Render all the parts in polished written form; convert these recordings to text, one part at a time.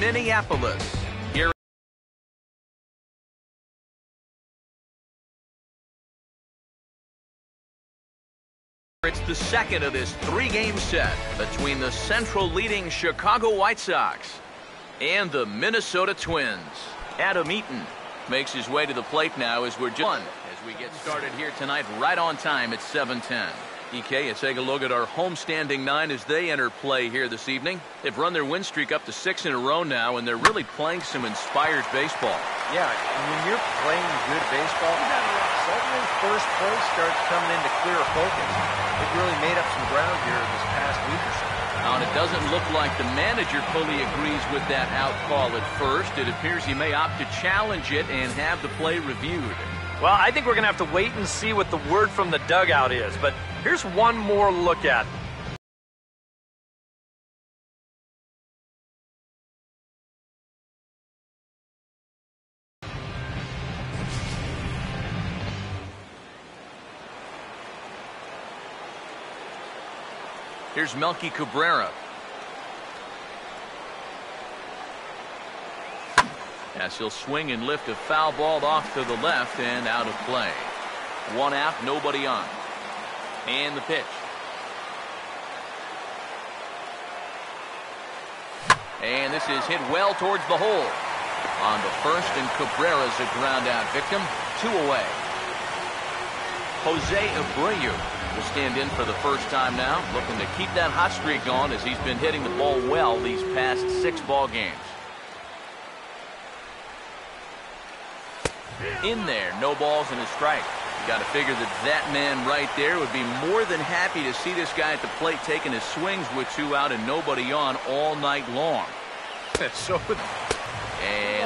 Minneapolis. Here it's the second of this three-game set between the Central leading Chicago White Sox and the Minnesota Twins. Adam Eaton makes his way to the plate now as we're just as we get started here tonight right on time at 7:10. EK, you take a look at our homestanding nine as they enter play here this evening. They've run their win streak up to 6 in a row now, and they're really playing some inspired baseball. Yeah, when you're playing good baseball, suddenly first place starts coming into clearer focus. They've really made up some ground here this past week or so. Now, and it doesn't look like the manager fully agrees with that out call at first. It appears he may opt to challenge it and have the play reviewed. Well, I think we're going to have to wait and see what the word from the dugout is, but here's one more look at it. Here's Melky Cabrera. As he'll swing and lift a foul ball off to the left and out of play. One out, nobody on. And the pitch. And this is hit well towards the hole. On the first, and Cabrera's a ground out victim. 2 away. Jose Abreu will stand in for the first time now, looking to keep that hot streak on as he's been hitting the ball well these past 6 ball games. In there, no balls and a strike. You got to figure that man right there would be more than happy to see this guy at the plate taking his swings with 2 out and nobody on all night long. And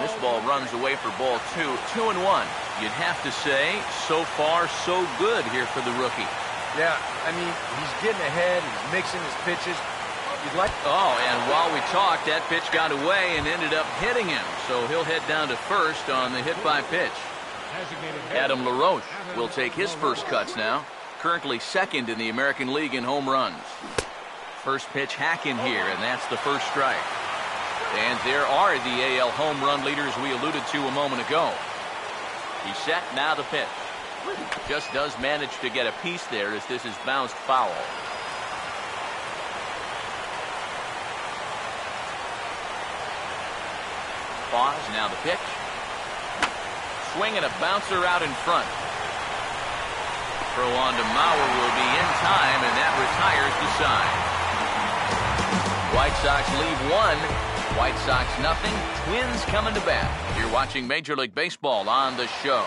this ball runs away for ball 2. 2-1. You'd have to say, so far, so good here for the rookie. Yeah, I mean, he's getting ahead, he's mixing his pitches. Oh, and while we talked, that pitch got away and ended up hitting him. So he'll head down to first on the hit by pitch. Adam LaRoche will take his first cuts now. Currently second in the American League in home runs. First pitch hack in here, and that's the first strike. And there are the AL home run leaders we alluded to a moment ago. He's set, now the pitch. Just does manage to get a piece there as this is bounced foul. Pause, now the pitch. Swing and a bouncer out in front. Throw on to Mauer will be in time, and that retires the side. White Sox leave 1. White Sox nothing. Twins coming to bat. You're watching Major League Baseball on the show.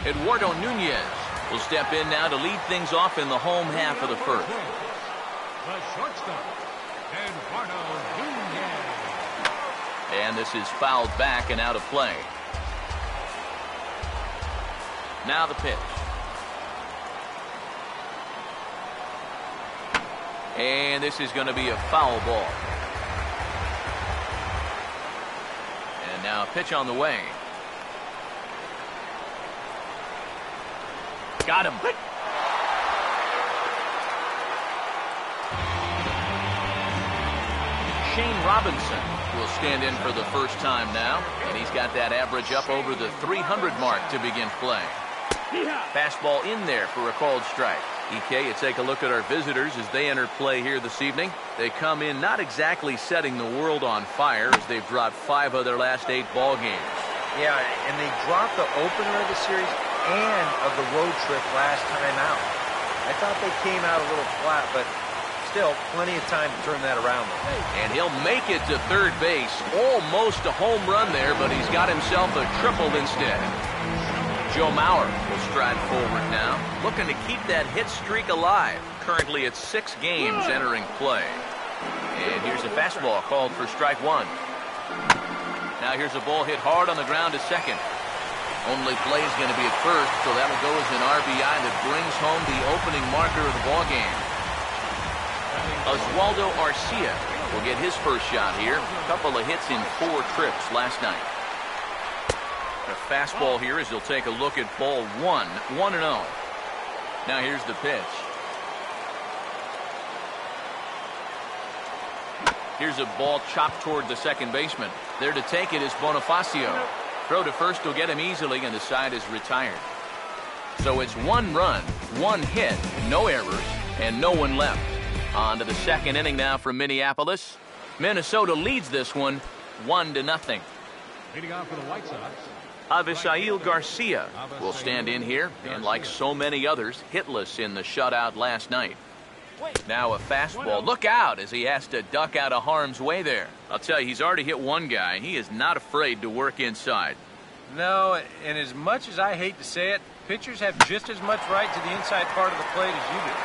Eduardo Nunez will step in now to lead things off in the home half of the first. The shortstop, Eduardo Nunez. And this is fouled back and out of play. Now the pitch. And this is going to be a foul ball. And now a pitch on the way. Got him. Shane Robinson will stand in for the first time now, and he's got that average up over the 300 mark to begin play. Fastball in there for a called strike. EK, you take a look at our visitors as they enter play here this evening. They come in not exactly setting the world on fire as they've dropped 5 of their last 8 ball games. Yeah, and they dropped the opener of the series and of the road trip last time out. I thought they came out a little flat, but still plenty of time to turn that around. And he'll make it to third base. Almost a home run there, but he's got himself a triple instead. Joe Mauer will stride forward now, looking to keep that hit streak alive. Currently at 6 games entering play. And here's a fastball called for strike 1. Now here's a ball hit hard on the ground to second. Only play is going to be at first, so that'll go as an RBI that brings home the opening marker of the ball game. Oswaldo Arcia will get his first shot here. A couple of hits in 4 trips last night. A fastball here as he'll take a look at ball 1. 1-0. Now here's the pitch. Here's a ball chopped toward the second baseman. There to take it is Bonifacio. Throw to first will get him easily, and the side is retired. So it's 1 run, 1 hit, no errors, and no one left. On to the second inning now from Minneapolis. Minnesota leads this one 1-0. Leading off for the White Sox, Avisail Garcia will stand in here, and like so many others, hitless in the shutout last night. Now a fastball. Look out as he has to duck out of harm's way there. I'll tell you, he's already hit one guy. He is not afraid to work inside. No, and as much as I hate to say it, pitchers have just as much right to the inside part of the plate as you do.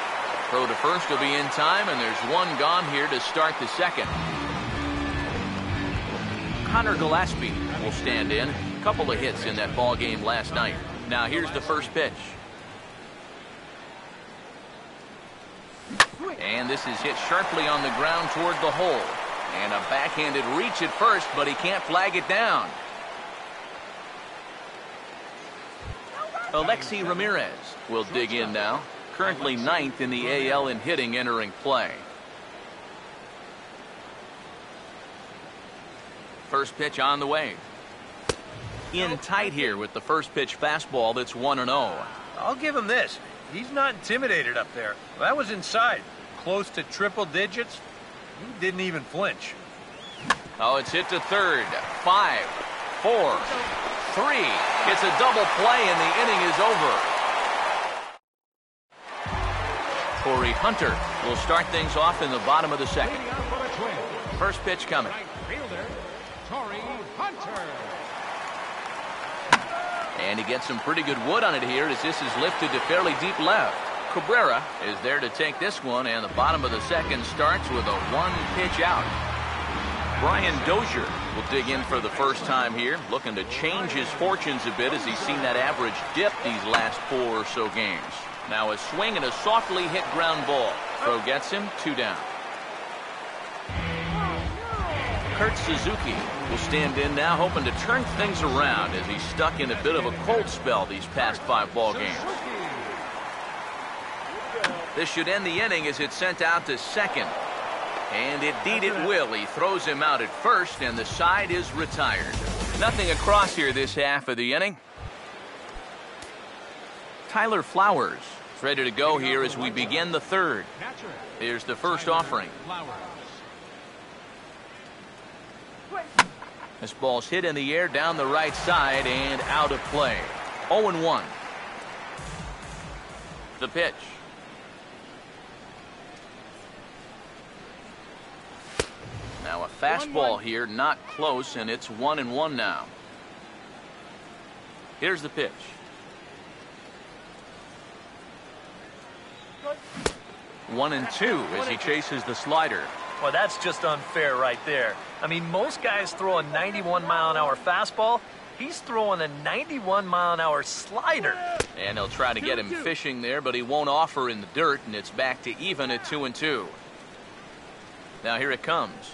Throw to first will be in time, and there's one gone here to start the second. Connor Gillespie will stand in. A couple of hits in that ball game last night. Now here's the first pitch. And this is hit sharply on the ground toward the hole. And a backhanded reach at first, but he can't flag it down. Alexi Ramirez will dig in now. Currently 9th in the AL in hitting entering play. First pitch on the way. In tight here with the first pitch fastball that's 1-0. I'll give him this. He's not intimidated up there. That was inside. Close to triple digits. He didn't even flinch. Oh, it's hit to third. 5, 4, 3. It's a double play, and the inning is over. Corey Hunter will start things off in the bottom of the second. leading off for the Twins, First pitch coming. right fielder, Torrey Hunter. And he gets some pretty good wood on it here as this is lifted to fairly deep left. Cabrera is there to take this one, and the bottom of the second starts with a 1-pitch out. Brian Dozier will dig in for the first time here, looking to change his fortunes a bit as he's seen that average dip these last 4 or so games. Now a swing and a softly hit ground ball. Throw gets him, 2 down. Kurt Suzuki will stand in now, hoping to turn things around as he's stuck in a bit of a cold spell these past 5 ball games. This should end the inning as it's sent out to second. And indeed it will. He throws him out at first, and the side is retired. Nothing across here this half of the inning. Tyler Flowers is ready to go here as we begin the third. Catcher, Here's the first offering. Flowers. This ball's hit in the air down the right side and out of play. 0-1. The pitch. Now a fastball here, not close, and it's 1-1 now. Here's the pitch. One and two as he chases the slider. Well, that's just unfair right there. I mean, most guys throw a 91-mile-an-hour fastball. He's throwing a 91-mile-an-hour slider. And they'll try to get him fishing there, but he won't offer in the dirt, and it's back to even at 2-2. Now here it comes.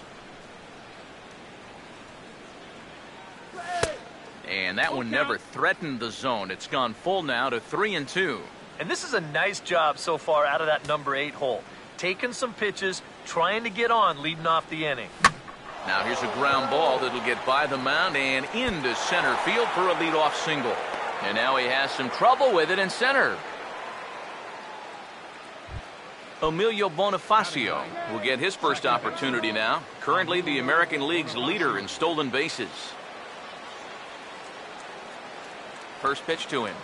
And that one never threatened the zone. It's gone full now to 3-2. And this is a nice job so far out of that number 8 hole. Taking some pitches, trying to get on leading off the inning. Now here's a ground ball that'll get by the mound and into center field for a leadoff single. And now he has some trouble with it in center. Emilio Bonifacio will get his first opportunity now. Currently the American League's leader in stolen bases. First pitch to him.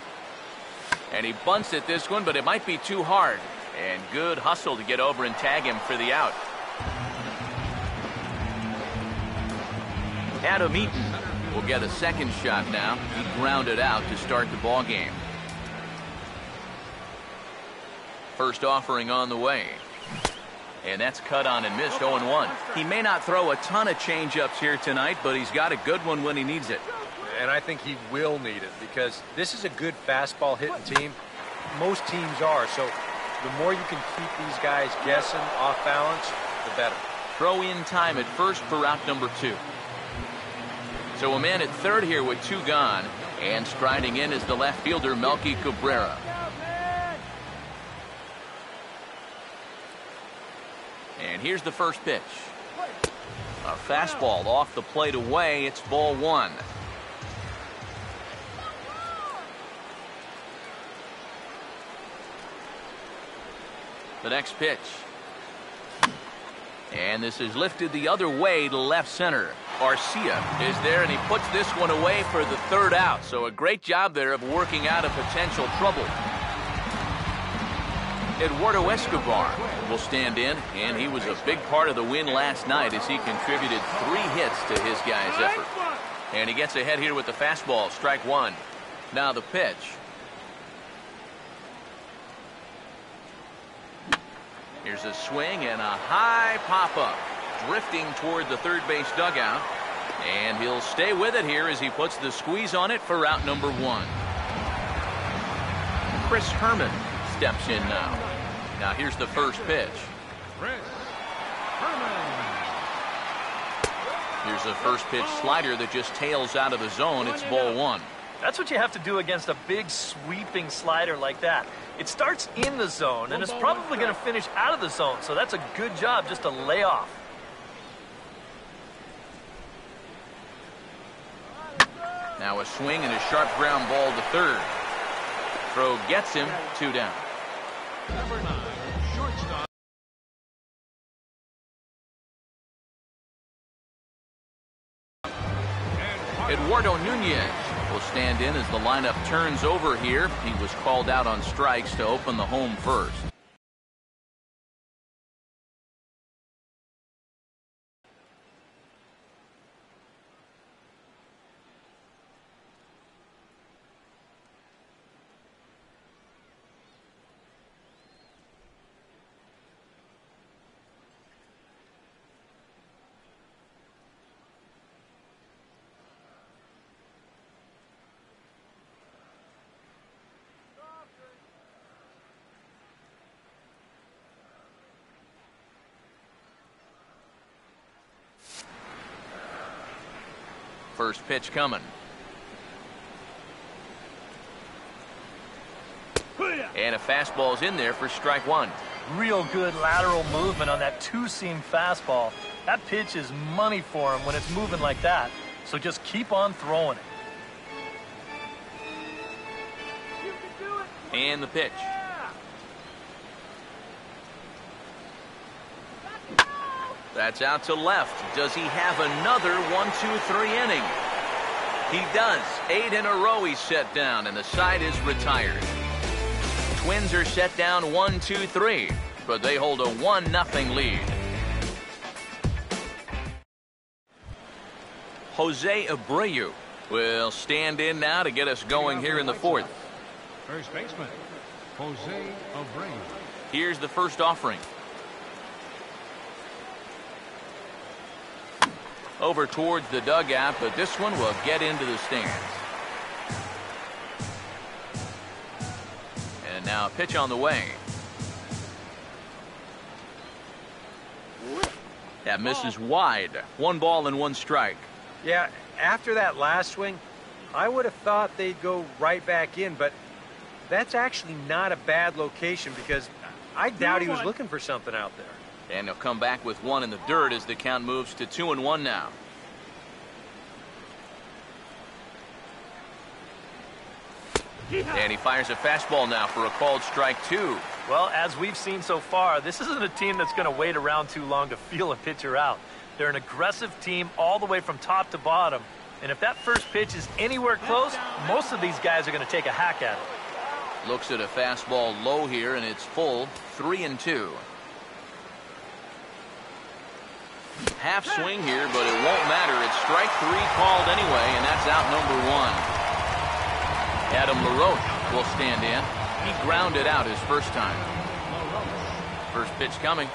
And he bunts at this one, but it might be too hard. And good hustle to get over and tag him for the out. Adam Eaton will get a second shot now. He grounded out to start the ball game. First offering on the way. And that's cut on and missed, 0-1. He may not throw a ton of changeups here tonight, but he's got a good one when he needs it. And I think he will need it because this is a good fastball hitting team. Most teams are. So the more you can keep these guys guessing off balance, the better. Throw in time at first for out number 2. So a man at third here with 2 gone. And striding in is the left fielder, Melky Cabrera. And here's the first pitch. A fastball off the plate away. It's ball one. The next pitch. And this is lifted the other way to left center. Garcia is there, and he puts this one away for the third out. So a great job there of working out of potential trouble. Eduardo Escobar will stand in, and he was a big part of the win last night as he contributed 3 hits to his guys' effort. And he gets ahead here with the fastball, strike one. Now the pitch. Here's a swing and a high pop-up, drifting toward the third base dugout. And he'll stay with it here as he puts the squeeze on it for out number 1. Chris Herman steps in now. Now here's the first pitch. Chris Herman. Here's a first pitch slider that just tails out of the zone. It's ball one. That's what you have to do against a big sweeping slider like that. It starts in the zone, and it's probably going to finish out of the zone, so that's a good job just to lay off. Now a swing and a sharp ground ball to third. Throw gets him, 2 down. Number 9, shortstop. Eduardo Nunez will stand in as the lineup turns over here. He was called out on strikes to open the home first. First pitch coming. And a fastball's in there for strike one. Real good lateral movement on that 2-seam fastball. That pitch is money for him when it's moving like that. So just keep on throwing it. And the pitch. That's out to left. Does he have another 1-2-3 inning? He does. 8 in a row he's set down, and the side is retired. Twins are set down 1-2-3, but they hold a 1-0 lead. Jose Abreu will stand in now to get us going here in the fourth. First baseman, Jose Abreu. Here's the first offering. Over towards the dugout, but this one will get into the stands. And now a pitch on the way. That misses wide. 1 ball and 1 strike. Yeah, after that last swing, I would have thought they'd go right back in, but that's actually not a bad location because I doubt he was looking for something out there. And he'll come back with 1 in the dirt as the count moves to 2-1 now. And he fires a fastball now for a called strike 2. Well, as we've seen so far, this isn't a team that's going to wait around too long to feel a pitcher out. They're an aggressive team all the way from top to bottom. And if that first pitch is anywhere close, most of these guys are going to take a hack at it. Looks at a fastball low here, and it's full. 3-2. Half swing here, but it won't matter. It's strike 3 called anyway, and that's out number 1. Adam LaRoche will stand in. He grounded out his first time. First pitch coming.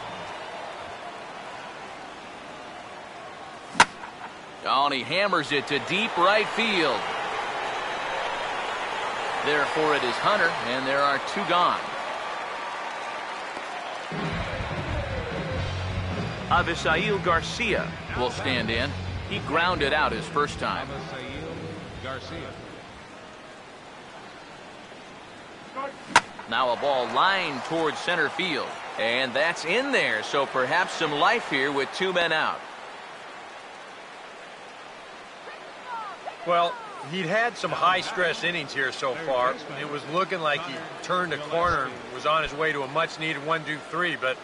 Oh, and he hammers it to deep right field. There for it is Hunter, and there are 2 gone. Avisail Garcia will stand in. He grounded out his first time. Avisail Garcia. Now a ball lined towards center field. And that's in there, so perhaps some life here with 2 men out. Well, he'd had some high-stress innings here so far. It was looking like he turned a corner and was on his way to a much-needed 1-2-3, but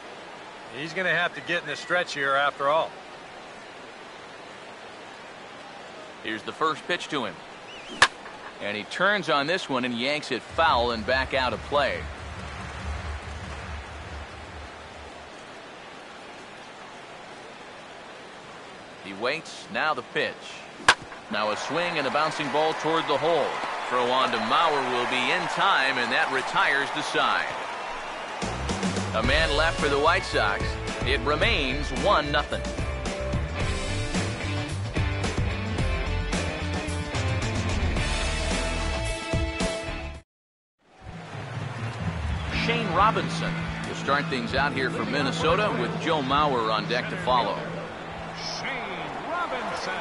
he's going to have to get in the stretch here after all. Here's the first pitch to him. And he turns on this one and yanks it foul and back out of play. He waits. Now the pitch. Now a swing and a bouncing ball toward the hole. Throw on to Mauer will be in time, and that retires the side. A man left for the White Sox. It remains 1-0. Shane Robinson will start things out here for Minnesota with Joe Mauer on deck to follow. Shane Robinson.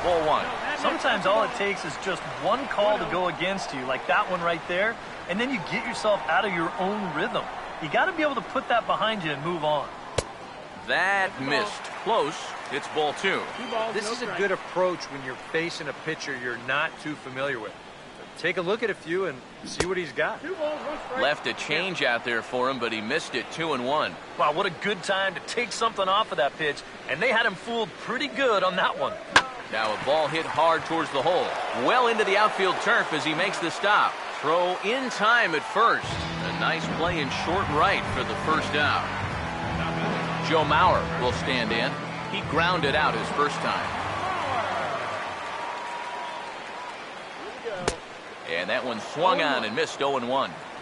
Ball one. Sometimes all it takes is just one call to go against you, like that one right there, and then you get yourself out of your own rhythm. You got to be able to put that behind you and move on. That missed. Close. It's ball two. This is a good approach when you're facing a pitcher you're not too familiar with. Take a look at a few and see what he's got. Left a change out there for him, but he missed it. 2-1. Wow, what a good time to take something off of that pitch, and they had him fooled pretty good on that one. Now a ball hit hard towards the hole. Well into the outfield turf as he makes the stop. Throw in time at first. A nice play in short right for the first out. Joe Mauer will stand in. He grounded out his first time. And that one swung on and missed. 0-1. You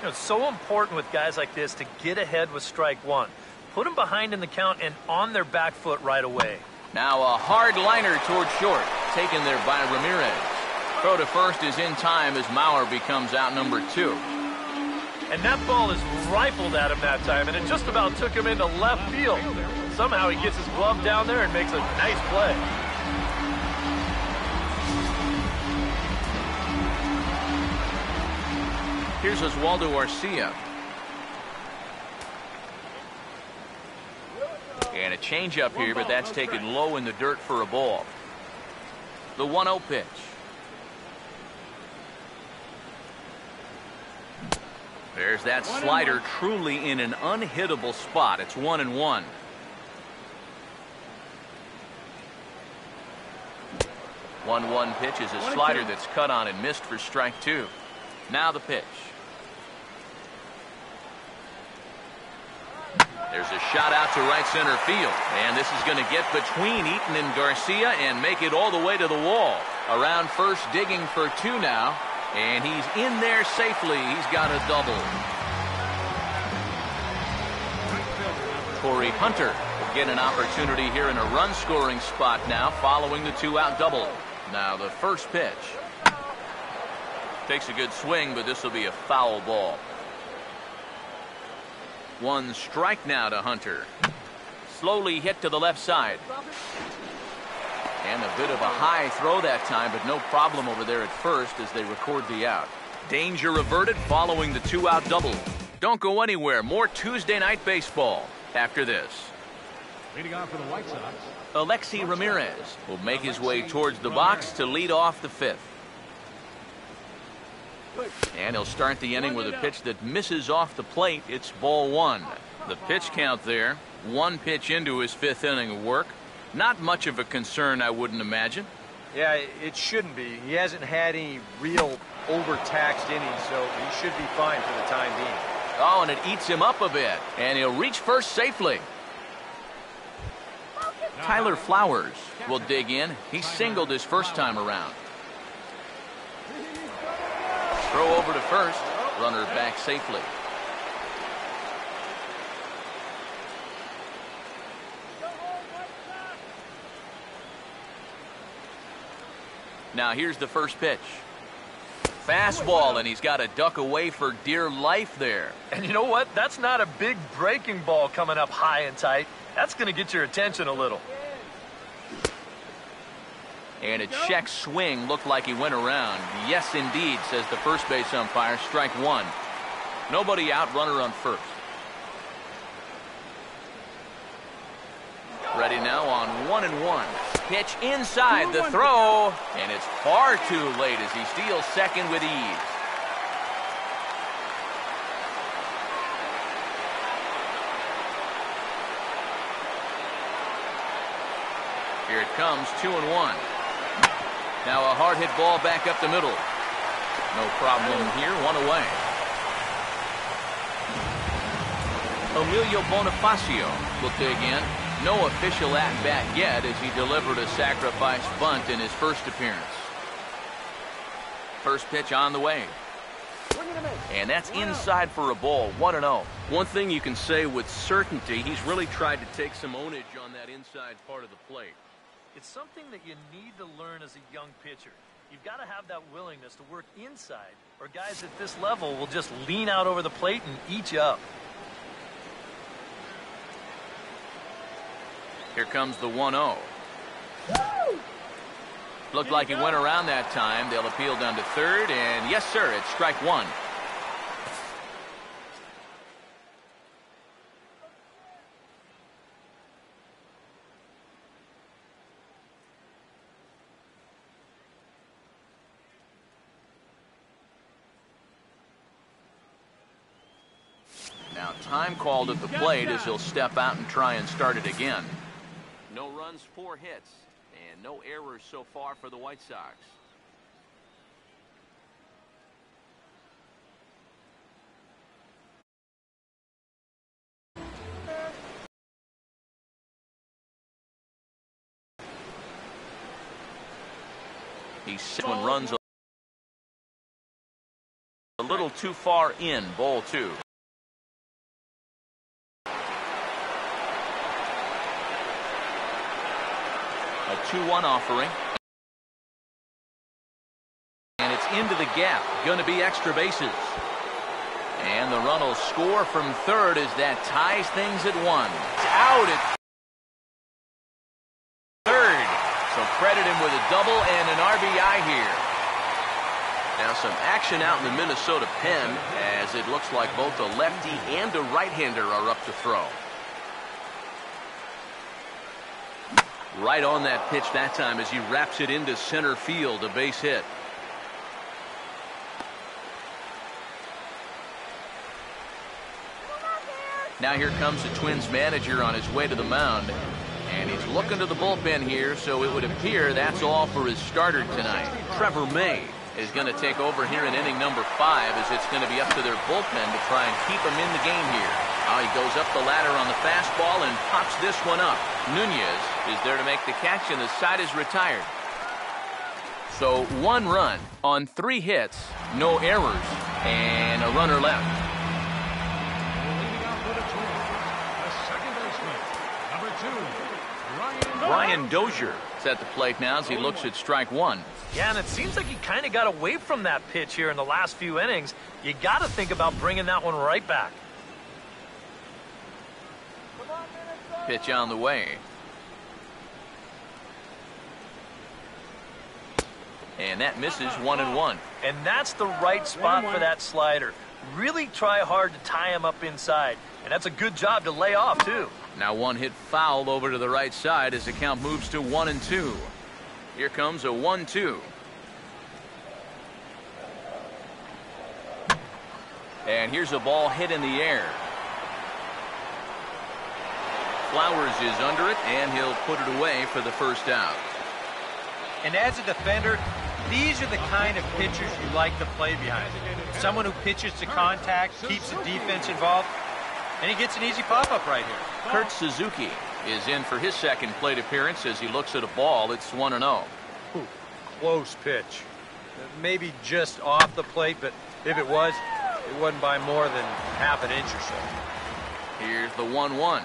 know, it's so important with guys like this to get ahead with strike one. Put them behind in the count and on their back foot right away. Now a hard liner toward short, taken there by Ramirez. Throw to first is in time as Mauer becomes out number 2. And that ball is rifled at him that time, and it just about took him into left field. Somehow he gets his glove down there and makes a nice play. Here's Oswaldo Arcia. And a changeup here, but that's taken low in the dirt for a ball. The 1-0 pitch. There's that slider truly in an unhittable spot. It's 1-1. 1-1 pitch is a slider that's cut on and missed for strike 2. Now the pitch. There's a shot out to right center field. And this is going to get between Eaton and Garcia and make it all the way to the wall. Around first, digging for 2 now. And he's in there safely. He's got a double. Corey Hunter will get an opportunity here in a run-scoring spot now following the 2-out double. Now the first pitch. Takes a good swing, but this will be a foul ball. 1 strike now to Hunter. Slowly hit to the left side. And a bit of a high throw that time, but no problem over there at first as they record the out. Danger averted following the 2-out double. Don't go anywhere. More Tuesday night baseball after this. Leading off for the White Sox, Alexi Ramirez will make his way towards the box to lead off the 5th. And he'll start the inning with a pitch that misses off the plate. It's ball 1. The pitch count there. 1 pitch into his 5th inning of work. Not much of a concern, I wouldn't imagine. Yeah, it shouldn't be. He hasn't had any real overtaxed innings, so he should be fine for the time being. Oh, and it eats him up a bit. And he'll reach first safely. Tyler Flowers will dig in. He singled his first time around. Throw over to first. Runner back safely. Now here's the first pitch. Fastball, and he's got to duck away for dear life there. And you know what? That's not a big breaking ball coming up high and tight. That's going to get your attention a little. And a check swing looked like he went around. Yes, indeed, says the first base umpire. Strike 1. Nobody out, runner on first. Ready now on 1-1. Pitch inside the throw, and it's far too late as he steals second with ease. Here it comes, 2-1. Now a hard hit ball back up the middle. No problem here, one away. Emilio Bonifacio will dig in. No official at-bat yet as he delivered a sacrifice bunt in his first appearance. First pitch on the way. And that's inside for a ball, 1-0. One thing you can say with certainty, he's really tried to take some ownage on that inside part of the plate. It's something that you need to learn as a young pitcher. You've got to have that willingness to work inside, or guys at this level will just lean out over the plate and eat you up. Here comes the 1-0. Looked like he went around that time. They'll appeal down to third, and yes, sir, it's strike one. Now time called at the plate as he'll step out and try and start it again. No runs, 4 hits, and no errors so far for the White Sox. He's 7 runs a little too far in, ball 2. A 2-1 offering. And it's into the gap. Going to be extra bases. And the run will score from third as that ties things at 1. It's out at third. So credit him with a double and an RBI here. Now some action out in the Minnesota pen as it looks like both a lefty and a right-hander are up to throw. Right on that pitch that time as he wraps it into center field, a base hit. Now here comes the Twins manager on his way to the mound. And he's looking to the bullpen here, so it would appear that's all for his starter tonight. Trevor May is going to take over here in inning number 5 as it's going to be up to their bullpen to try and keep him in the game here. He goes up the ladder on the fastball and pops this one up. Nunez is there to make the catch, and the side is retired. So 1 run on 3 hits, no errors, and a runner left. Leading off for the Twins, the second baseman, number 2, Brian Dozier is at the plate now as he looks at strike 1. Yeah, and it seems like he kind of got away from that pitch here in the last few innings. You got to think about bringing that one right back. Pitch on the way. And that misses 1-1. And that's the right spot for that slider. Really try hard to tie him up inside. And that's a good job to lay off, too. Now 1 hit foul over to the right side as the count moves to 1-2. Here comes a 1-2. And here's a ball hit in the air. Flowers is under it, and he'll put it away for the first out. And as a defender, these are the kind of pitchers you like to play behind. Someone who pitches to contact, keeps the defense involved, and he gets an easy pop-up right here. Kurt Suzuki is in for his second plate appearance as he looks at a ball. It's 1-0. Close pitch. Maybe just off the plate, but if it wasn't by more than half an inch or so. Here's the 1-1.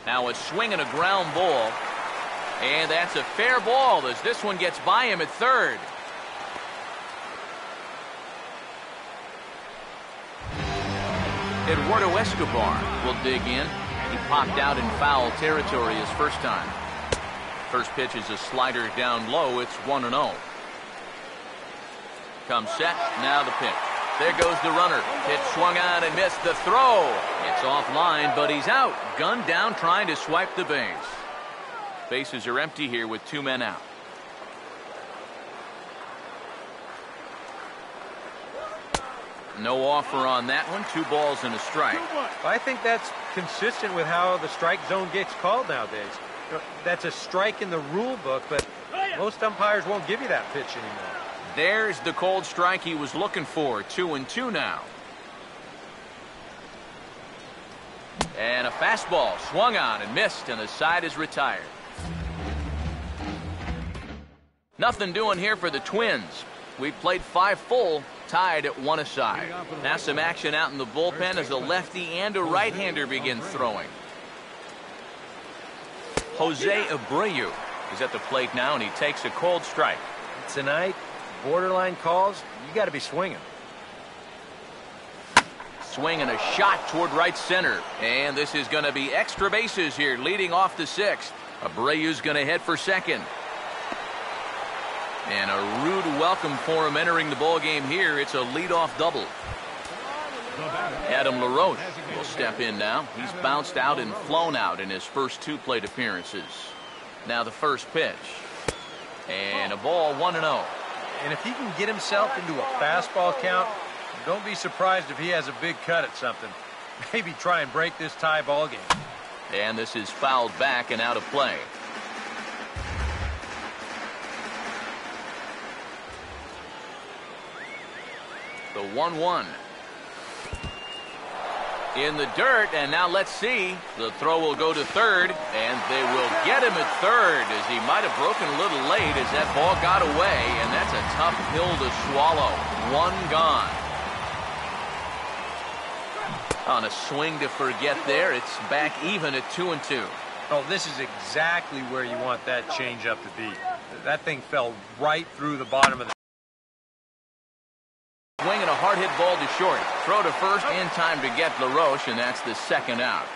Now a swing and a ground ball. And that's a fair ball as this one gets by him at third. Eduardo Escobar will dig in. He popped out in foul territory his first time. First pitch is a slider down low. It's 1-0. Comes set. Now the pitch. There goes the runner. Pitch swung on and missed the throw. It's offline, but he's out. Gunned down trying to swipe the base. Bases are empty here with 2 men out. No offer on that one. 2 balls and a strike. I think that's consistent with how the strike zone gets called nowadays. That's a strike in the rule book, but most umpires won't give you that pitch anymore. There's the cold strike he was looking for. 2-2 now. And a fastball swung on and missed, and the side is retired. Nothing doing here for the Twins. We played 5 full, tied at 1 aside. Now some action out in the bullpen as a lefty and a right-hander begin throwing. Jose Abreu is at the plate now, and he takes a cold strike. Tonight, borderline calls, you got to be swinging. Swing and a shot toward right center. And this is going to be extra bases here, leading off the 6th. Abreu's going to head for second. And a rude welcome for him entering the ball game here. It's a leadoff double. Adam LaRoche will step in now. He's bounced out and flown out in his first 2 plate appearances. Now the first pitch. And a ball, 1-0. And if he can get himself into a fastball count, don't be surprised if he has a big cut at something. Maybe try and break this tie ball game. And this is fouled back and out of play. The 1-1. In the dirt, and now let's see. The throw will go to third, and they will get him at third as he might have broken a little late as that ball got away, and that's a tough pill to swallow. 1 gone. On a swing to forget there, it's back even at 2-2. Oh, this is exactly where you want that changeup to be. That thing fell right through the bottom of the swing and a hard hit ball to short. Throw to first in time to get LaRoche, and that's the second out.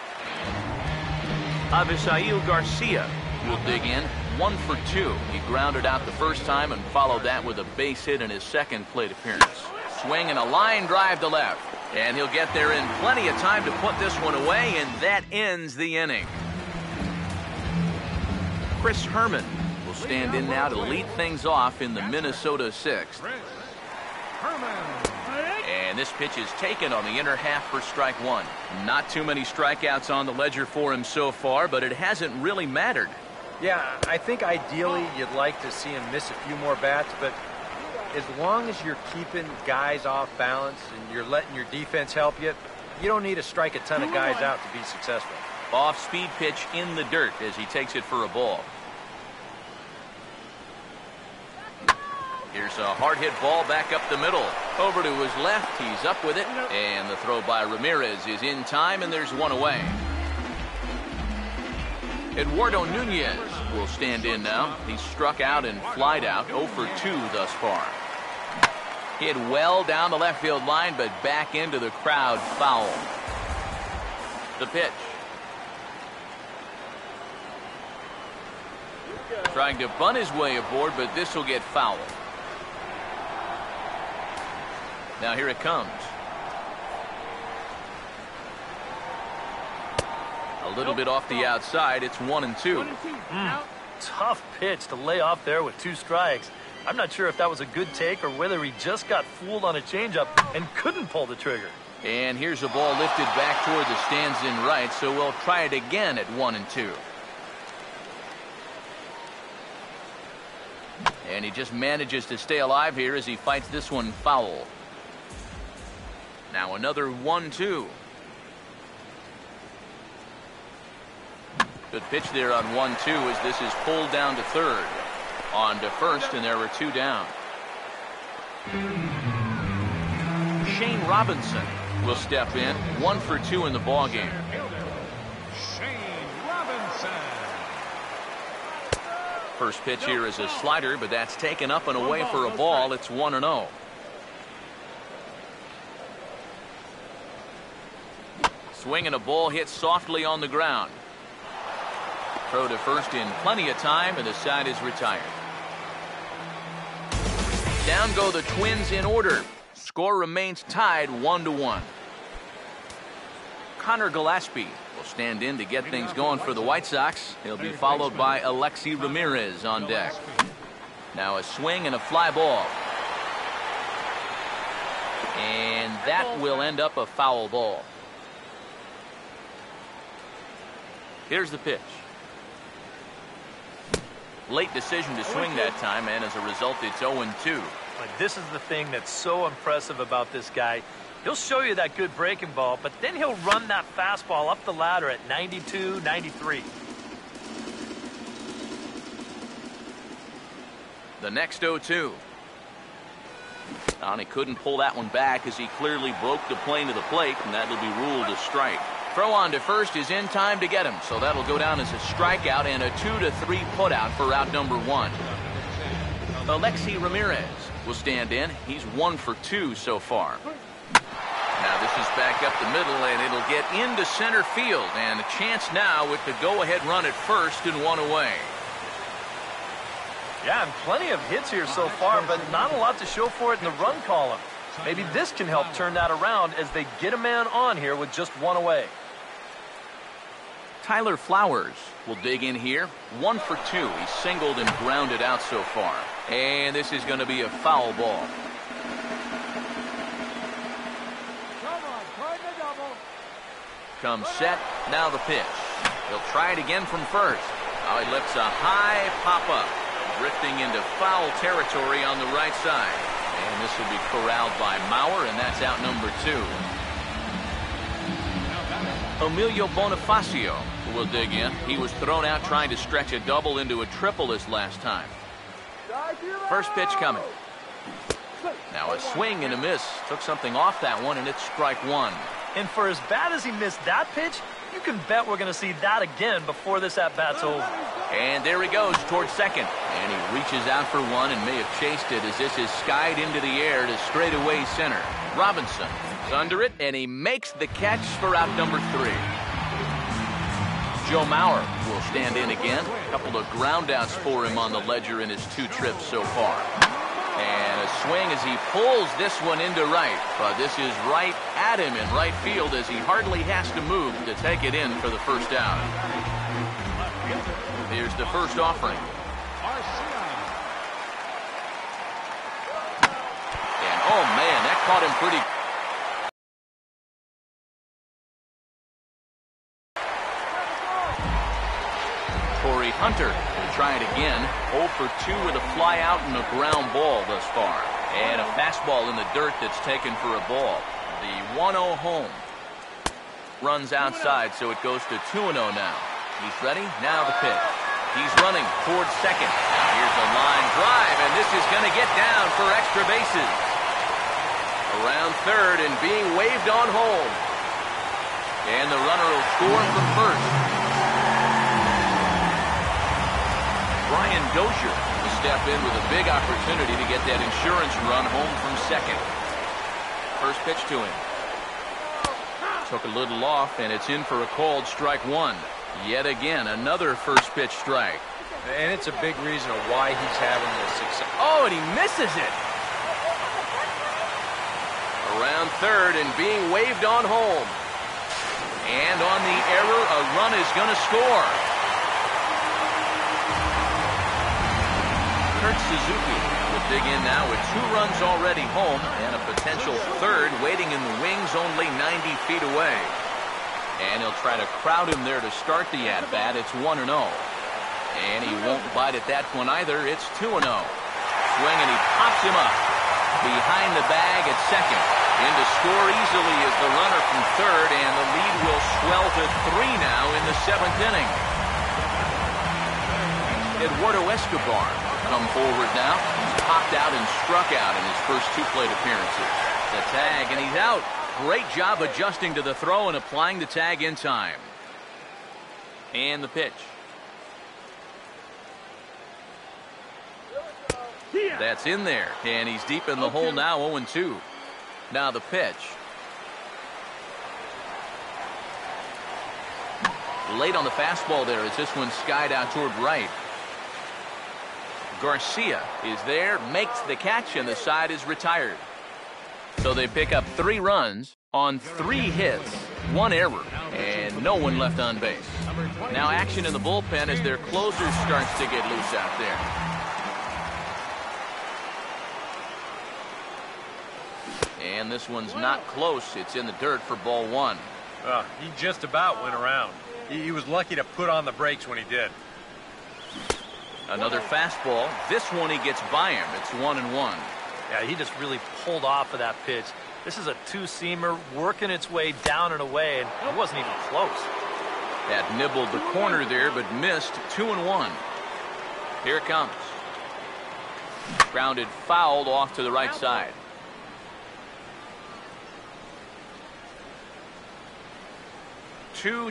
Avisail Garcia will dig in. 1 for 2. He grounded out the first time and followed that with a base hit in his second plate appearance. Swing and a line drive to left. And he'll get there in plenty of time to put this one away, and that ends the inning. Chris Herman will stand in now to lead things off in the Minnesota 6th. And this pitch is taken on the inner half for strike 1. Not too many strikeouts on the ledger for him so far, but it hasn't really mattered. Yeah, I think ideally you'd like to see him miss a few more bats, but as long as you're keeping guys off balance and you're letting your defense help you, you don't need to strike a ton of guys out to be successful. Off-speed pitch in the dirt as he takes it for a ball. Here's a hard hit ball back up the middle. Over to his left. He's up with it. And the throw by Ramirez is in time, and there's 1 away. Eduardo Nunez will stand in now. He's struck out and flied out. 0 for 2 thus far. Hit well down the left field line, but back into the crowd, foul. The pitch. Trying to bunt his way aboard, but this will get fouled. Now here it comes. A little bit off the outside. It's 1-2. Tough pitch to lay off there with 2 strikes. I'm not sure if that was a good take or whether he just got fooled on a changeup and couldn't pull the trigger. And here's a ball lifted back toward the stands in right, so we'll try it again at 1-2. And he just manages to stay alive here as he fights this one foul. Now another 1-2. Good pitch there on 1-2 as this is pulled down to third. On to first, and there were 2 down. Shane Robinson will step in. 1 for 2 in the ball game. Shane Robinson. First pitch here is a slider, but that's taken up and away for a ball. It's 1-0. Swing and a ball hit softly on the ground. Throw to first in plenty of time, and the side is retired. Down go the Twins in order. score remains tied 1-1. Connor Gillespie will stand in to get things going for the White Sox. He'll be followed by Alexi Ramirez on deck. Now a swing and a fly ball. And that will end up a foul ball. Here's the pitch. Late decision to swing that time, and as a result, it's 0-2. This is the thing that's so impressive about this guy. He'll show you that good breaking ball, but then he'll run that fastball up the ladder at 92, 93. The next 0-2. And he couldn't pull that one back as he clearly broke the plane to the plate, and that'll be ruled a strike. Throw on to first is in time to get him, so that'll go down as a strikeout and a 2-3 putout for route number 1. Alexi Ramirez will stand in. He's 1 for 2 so far. Now this is back up the middle, and it'll get into center field, and a chance now with the go-ahead run at first and 1 away. Yeah, and plenty of hits here so far, but not a lot to show for it in the run column. Maybe this can help turn that around as they get a man on here with just 1 away. Tyler Flowers will dig in here. 1 for 2. He's singled and grounded out so far. And this is going to be a foul ball. Comes set. Now the pitch. He'll try it again from first. Now he lifts a high pop-up. Drifting into foul territory on the right side. And this will be corralled by Mauer, and that's out number 2. Emilio Bonifacio will dig in. He was thrown out trying to stretch a double into a triple this last time. First pitch coming. Now a swing and a miss. Took something off that one, and it's strike 1. And for as bad as he missed that pitch, you can bet we're going to see that again before this at-bat's over. And there he goes towards second. And he reaches out for one and may have chased it as this is skied into the air to straightaway center. Robinson is under it, and he makes the catch for out number 3. Joe Mauer will stand in again. A couple of groundouts for him on the ledger in his 2 trips so far. And a swing as he pulls this one into right. But this is right at him in right field as he hardly has to move to take it in for the first out. Here's the first offering. And oh man, that caught him pretty. Corey Hunter will try it again. 0 for 2 with a fly out and a ground ball thus far. And a fastball in the dirt that's taken for a ball. The 1-0 home. Runs outside, so it goes to 2-0 now. He's ready. Now the pitch. He's running towards second. Now here's a line drive, and this is going to get down for extra bases. Around third and being waved on home. And the runner will score from first. Brian Dozier will step in with a big opportunity to get that insurance run home from second. First pitch to him. Took a little off, and it's in for a called strike 1. Yet again, another first pitch strike. And it's a big reason of why he's having this success. Oh, and he misses it. Around third and being waved on home. And on the error, a run is going to score. Kurt Suzuki will dig in now with 2 runs already home and a potential third waiting in the wings only 90 feet away. And he'll try to crowd him there to start the at-bat. It's 1-0. And he won't bite at that one either. It's 2-0. Swing, and he pops him up. Behind the bag at second. In to score easily is the runner from third, and the lead will swell to 3 now in the 7th inning. Eduardo Escobar come forward now. He's popped out and struck out in his first 2 plate appearances. The tag, and he's out. Great job adjusting to the throw and applying the tag in time. And the pitch. That's in there, and he's deep in the hole now, 0-2. Now the pitch. Late on the fastball there as this one skied out toward right. Garcia is there, makes the catch, and the side is retired. So they pick up 3 runs on 3 hits, 1 error, and no one left on base. Now action in the bullpen as their closer starts to get loose out there. And this one's not close. It's in the dirt for ball 1. He just about went around. He was lucky to put on the brakes when he did. Another fastball. This one he gets by him. It's 1-1. Yeah, he just really pulled off of that pitch. This is a two-seamer working its way down and away, and it wasn't even close. That nibbled the corner there, but missed. 2-1. Here it comes. Grounded fouled off to the right side. Two.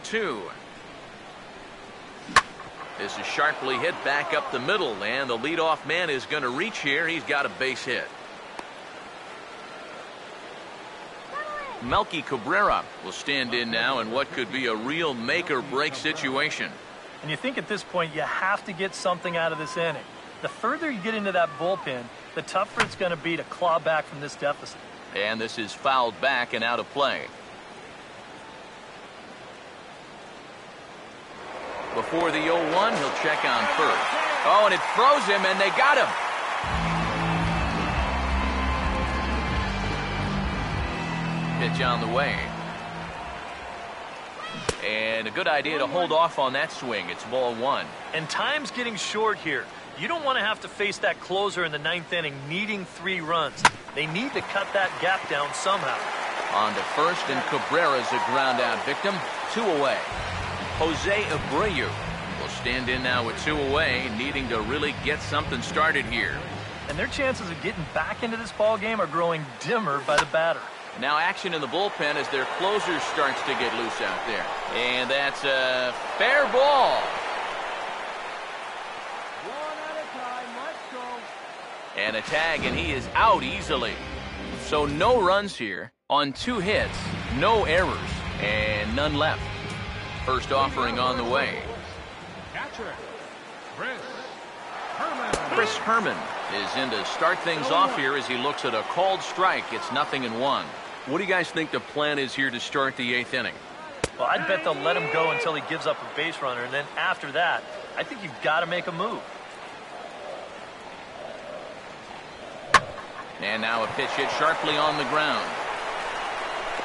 This is sharply hit back up the middle, and the leadoff man is going to reach here. He's got a base hit. Melky Cabrera will stand in now in what could be a real make-or-break situation. And you think at this point you have to get something out of this inning. The further you get into that bullpen, the tougher it's going to be to claw back from this deficit. And this is fouled back and out of play. Before the 0-1, he'll check on first. Oh, and it froze him, and they got him. Pitch on the way. And a good idea to hold off on that swing. It's ball 1. And time's getting short here. You don't want to have to face that closer in the 9th inning needing 3 runs. They need to cut that gap down somehow. On to first, and Cabrera's a ground-out victim. 2 away. Jose Abreu will stand in now with 2 away, needing to really get something started here. And their chances of getting back into this ball game are growing dimmer by the batter. Now action in the bullpen as their closer starts to get loose out there. And that's a fair ball. 1 at a time. Let's go. And a tag, and he is out easily. So no runs here on 2 hits, no errors, and none left. First offering on the way. Catcher, Chris Herman. Chris Herman is in to start things off here as he looks at a called strike. It's 0-1. What do you guys think the plan is here to start the 8th inning? Well, I'd bet they'll let him go until he gives up a base runner, and then after that, I think you've got to make a move. And now a pitch hit sharply on the ground.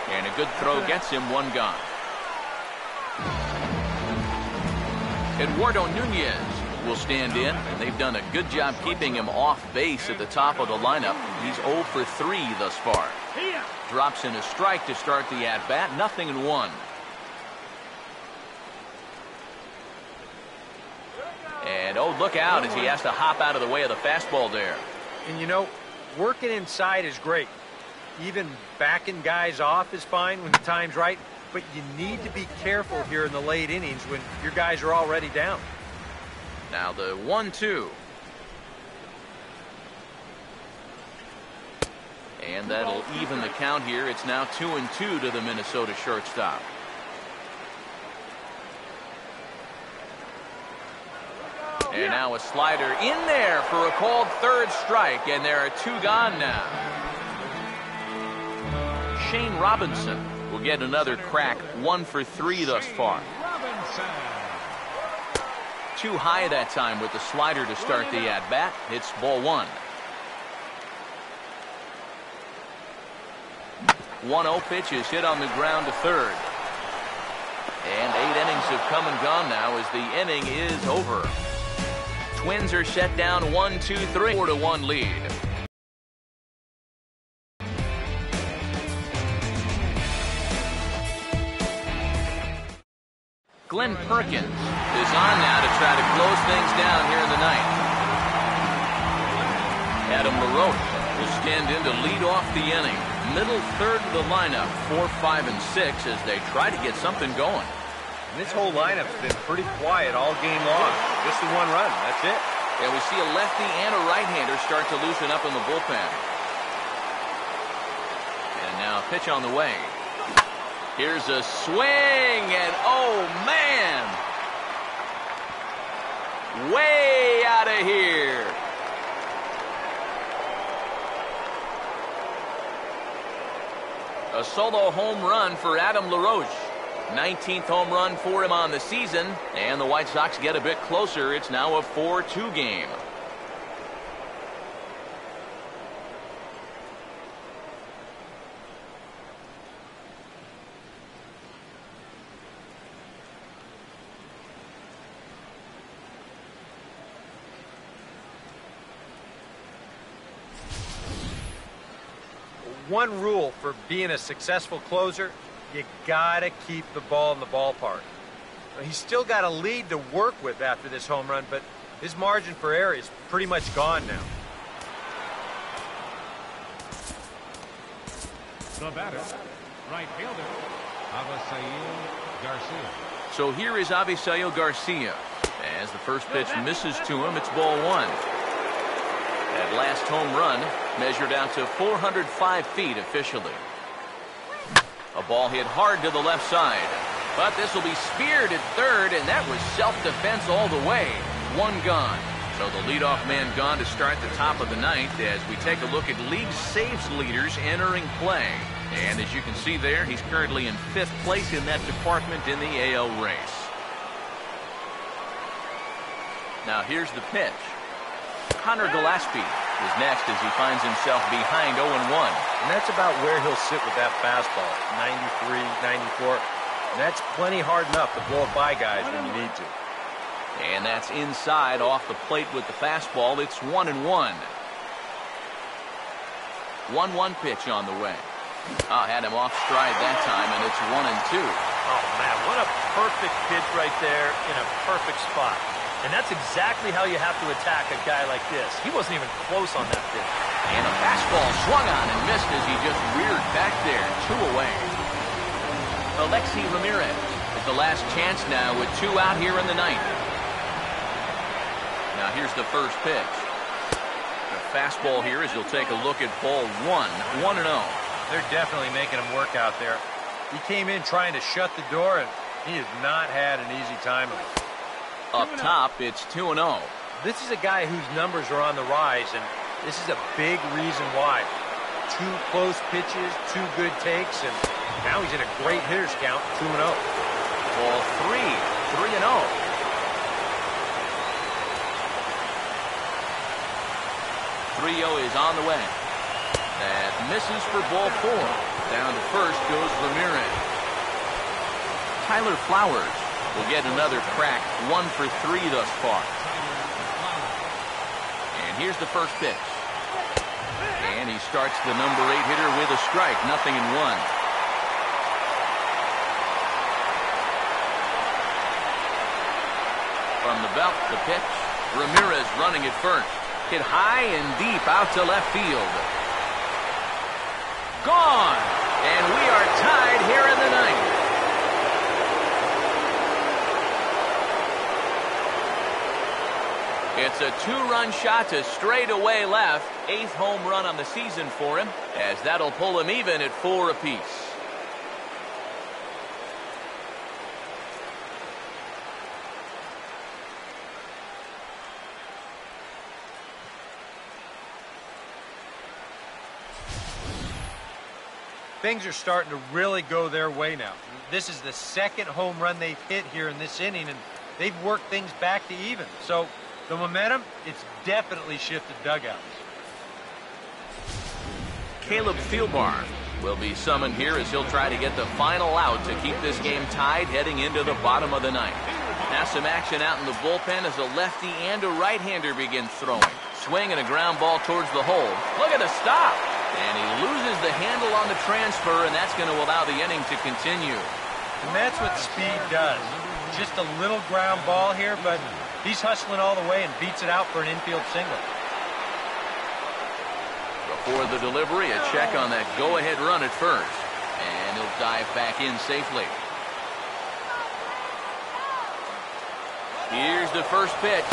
And a good throw gets him 1 gone. Eduardo Nunez will stand in, and they've done a good job keeping him off base at the top of the lineup. He's 0 for 3 thus far. Drops in a strike to start the at-bat. 0-1. And oh, look out as he has to hop out of the way of the fastball there. And you know, working inside is great. Even backing guys off is fine when the time's right. But you need to be careful here in the late innings when your guys are already down. Now the 1-2. And that'll even the count here. It's now 2-2 to the Minnesota shortstop. And now a slider in there for a called 3rd strike, and there are 2 gone now. Shane Robinson will get another crack, 1 for 3 thus far. Too high that time with the slider to start the at-bat. It's ball 1. 1-0 pitch is hit on the ground to 3rd. And 8 innings have come and gone now as the inning is over. Twins are set down 1-2-3, 4-1 lead. Glenn Perkins is on now to try to close things down here in the 9th. Adam LaRoche will stand in to lead off the inning. Middle third of the lineup, 4, 5, and 6 as they try to get something going. And this whole lineup's been pretty quiet all game long. Just the 1 run. That's it. And we see a lefty and a right-hander start to loosen up in the bullpen. And now a pitch on the way. Here's a swing, and oh, man! Way out of here. solo home run for Adam LaRoche. 19th home run for him on the season, and the White Sox get a bit closer. It's now a 4-2 game. One rule for being a successful closer: you gotta keep the ball in the ballpark. He's still got a lead to work with after this home run, but his margin for error is pretty much gone now. The batter, right fielder, Avisail Garcia. So here is Avisail Garcia. As the first pitch misses to him, it's ball one. That last home run measured out to 405 feet officially. A ball hit hard to the left side, but this will be speared at third, and that was self-defense all the way. One gone. So the leadoff man gone to start the top of the ninth as we take a look at league saves leaders entering play. And as you can see there, he's currently in 5th place in that department in the AL race. Now here's the pitch. Connor Gillespie is next as he finds himself behind 0-1. And that's about where he'll sit with that fastball, 93, 94. And that's plenty hard enough to blow it by guys when you need to. And that's inside off the plate with the fastball. It's 1-1. 1-1 pitch on the way. Had him off stride that time, and it's 1-2. Oh, man, what a perfect pitch right there in a perfect spot. And that's exactly how you have to attack a guy like this. He wasn't even close on that pitch. And a fastball swung on and missed as he just reared back there. 2 away. Alexi Ramirez is the last chance now with 2 out here in the ninth. Now here's the first pitch. The fastball here as you'll take a look at ball 1. 1-0. They're definitely making him work out there. He came in trying to shut the door, and he has not had an easy time of it. Up top, it's 2-0. This is a guy whose numbers are on the rise, and this is a big reason why. 2 close pitches, 2 good takes, and now he's in a great hitter's count, 2-0. Ball 3, 3-0. Is on the way. That misses for ball 4. Down to first goes Ramirez. Tyler Flowers will get another crack, 1 for 3 thus far. And here's the first pitch. And he starts the number 8 hitter with a strike, 0-1. From the belt, the pitch. Ramirez running at first. Hit high and deep out to left field. Gone! And we are tied here in the ninth. It's a 2-run shot to straightaway left. 8th home run on the season for him, as that'll pull him even at 4 apiece. Things are starting to really go their way now. This is the 2nd home run they've hit here in this inning, and they've worked things back to even. So the momentum, it's definitely shifted dugouts. Caleb Thielbar will be summoned here as he'll try to get the final out to keep this game tied heading into the bottom of the ninth. Now some action out in the bullpen as a lefty and a right-hander begin throwing. Swing and a ground ball towards the hole. Look at the stop! And he loses the handle on the transfer, and that's going to allow the inning to continue. And that's what speed does. Just a little ground ball here, but he's hustling all the way and beats it out for an infield single. Before the delivery, a check on that go-ahead run at first. And he'll dive back in safely. Here's the first pitch.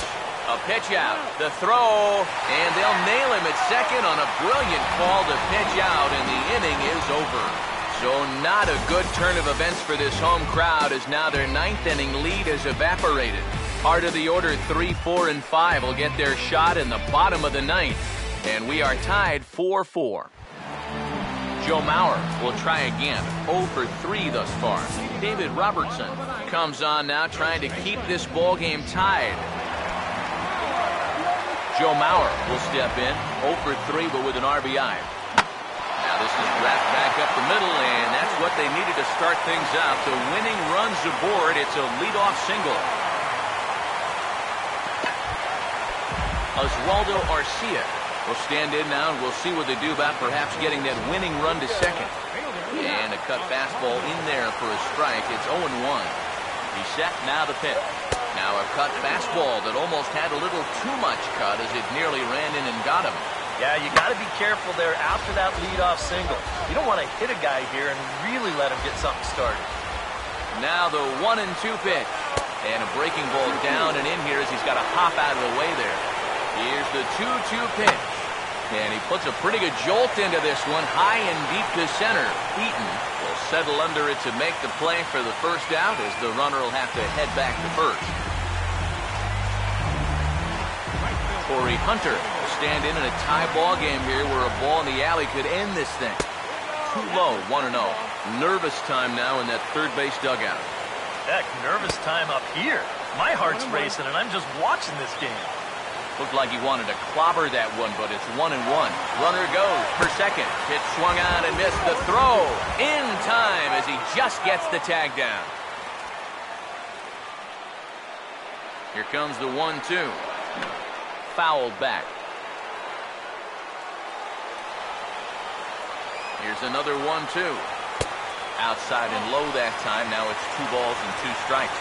A pitch out, the throw, and they'll nail him at second on a brilliant call to pitch out, and the inning is over. So not a good turn of events for this home crowd as now their 9th inning lead has evaporated. Part of the order 3, 4, and 5 will get their shot in the bottom of the 9th, and we are tied 4-4. Joe Mauer will try again. 0 for 3 thus far. David Robertson comes on now, trying to keep this ball game tied. Joe Mauer will step in. 0 for 3, but with an RBI. Now this is wrapped back up the middle, and that's what they needed to start things out. The winning runs aboard. It's a leadoff single. Oswaldo Arcia will stand in now, and we'll see what they do about perhaps getting that winning run to second. And a cut fastball in there for a strike. It's 0-1. He's set, now the pitch. Now a cut fastball that almost had a little too much cut as it nearly ran in and got him. Yeah, you got to be careful there after that leadoff single. You don't want to hit a guy here and really let him get something started. Now the 1-2 pitch. And a breaking ball down and in here as he's got to hop out of the way there. Here's the 2-2 pitch. And he puts a pretty good jolt into this one, high and deep to center. Eaton will settle under it to make the play for the first out, as the runner will have to head back to first. Corey Hunter will stand in a tie ball game here where a ball in the alley could end this thing. Too low, 1-0. Nervous time now in that third base dugout. Heck, nervous time up here. My heart's racing, and I'm just watching this game. Looked like he wanted to clobber that one, but it's 1-1. Runner goes for second. Pitch swung on and missed. The throw in time as he just gets the tag down. Here comes the 1-2. Fouled back. Here's another 1-2. Outside and low that time. Now it's 2 balls and 2 strikes.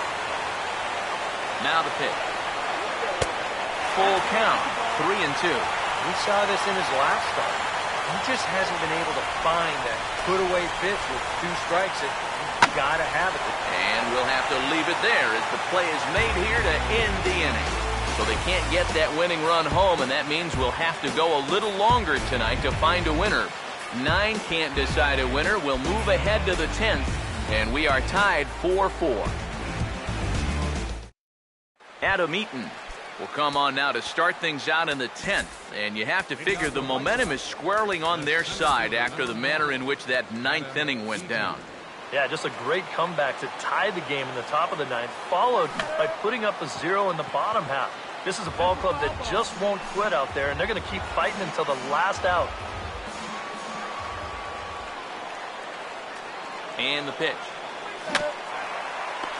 Now the pitch. Full count, 3-2. We saw this in his last start. He just hasn't been able to find that put-away pitch with 2 strikes. You gotta have it. And we'll have to leave it there as the play is made here to end the inning. So they can't get that winning run home, and that means we'll have to go a little longer tonight to find a winner. 9 can't decide a winner. We'll move ahead to the 10th, and we are tied 4-4. Adam Eaton will come on now to start things out in the 10th, and you have to figure the momentum is squarely on their side after the manner in which that 9th inning went down. Yeah, just a great comeback to tie the game in the top of the 9th, followed by putting up a 0 in the bottom half. This is a ball club that just won't quit out there, and they're going to keep fighting until the last out. And the pitch.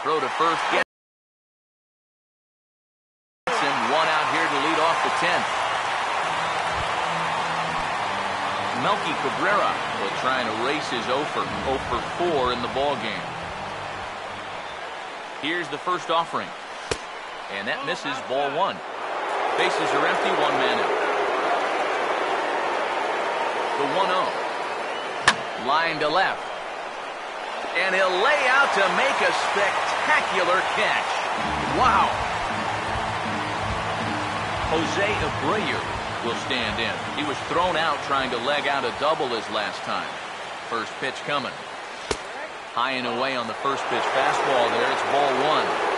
Throw to first. Get one out here to lead off the 10th. Melky Cabrera will try and erase his 0 for 4 in the ball game. Here's the first offering. And that misses, ball 1. Bases are empty, 1 man out. The 1-0. Line to left. And he'll lay out to make a spectacular catch. Wow. Jose Abreu will stand in. He was thrown out trying to leg out a double his last time. First pitch coming. High and away on the first pitch fastball there. It's ball 1.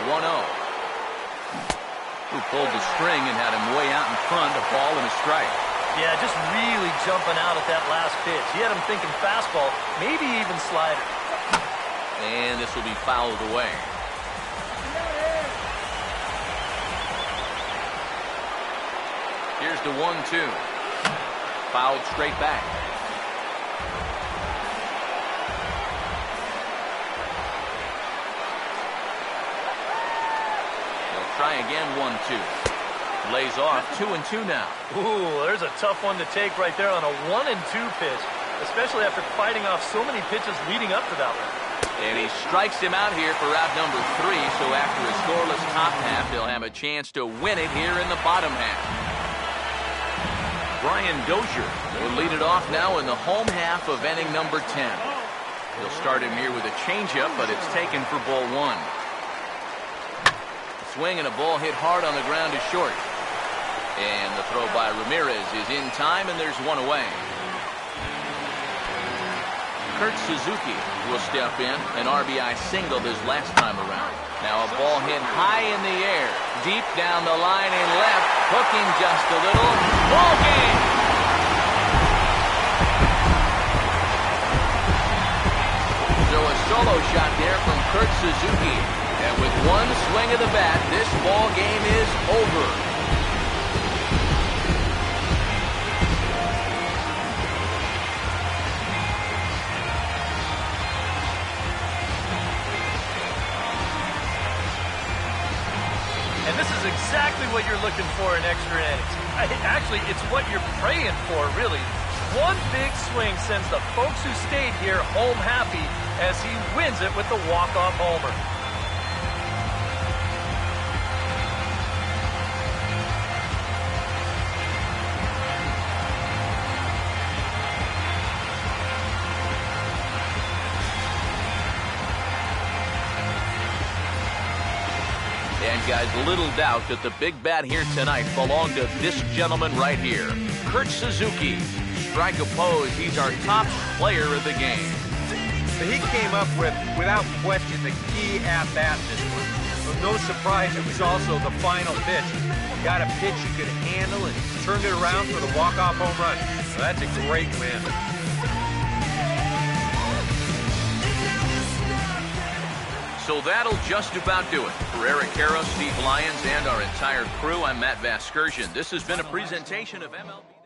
1-0. Who pulled the string and had him way out in front, a ball and a strike. Yeah, just really jumping out at that last pitch. He had him thinking fastball, maybe even slider. And this will be fouled away. Here's the 1-2. Fouled straight back. They'll try again, 1-2. Lays off, 2-2 now. Ooh, there's a tough one to take right there on a 1-2 pitch, especially after fighting off so many pitches leading up to that one. And he strikes him out here for out number 3, so after a scoreless top half, they'll have a chance to win it here in the bottom half. Brian Dozier will lead it off now in the home half of inning number 10. He'll start him here with a changeup, but it's taken for ball 1. Swing and a ball hit hard on the ground to short. And the throw by Ramirez is in time, and there's one away. Kurt Suzuki will step in. An RBI single his last time around. Now a ball hit high in the air, deep down the line and left, hooking just a little. Ball game! So a solo shot there from Kurt Suzuki. And with one swing of the bat, this ball game is over. And this is exactly what you're looking for in extra innings. Actually, it's what you're praying for, really. One big swing sends the folks who stayed here home happy as he wins it with the walk-off homer. And guys, little doubt that the big bat here tonight belonged to this gentleman right here, Kurt Suzuki. Strike opposed, he's our top player of the game. But he came up with, without question, the key at-bat this one. So no surprise, it was also the final pitch. He got a pitch he could handle and turned it around for the walk-off home run. So that's a great win. So that'll just about do it. For Eric Karros, Steve Lyons, and our entire crew, I'm Matt Vasgersian. This has been a presentation of MLB.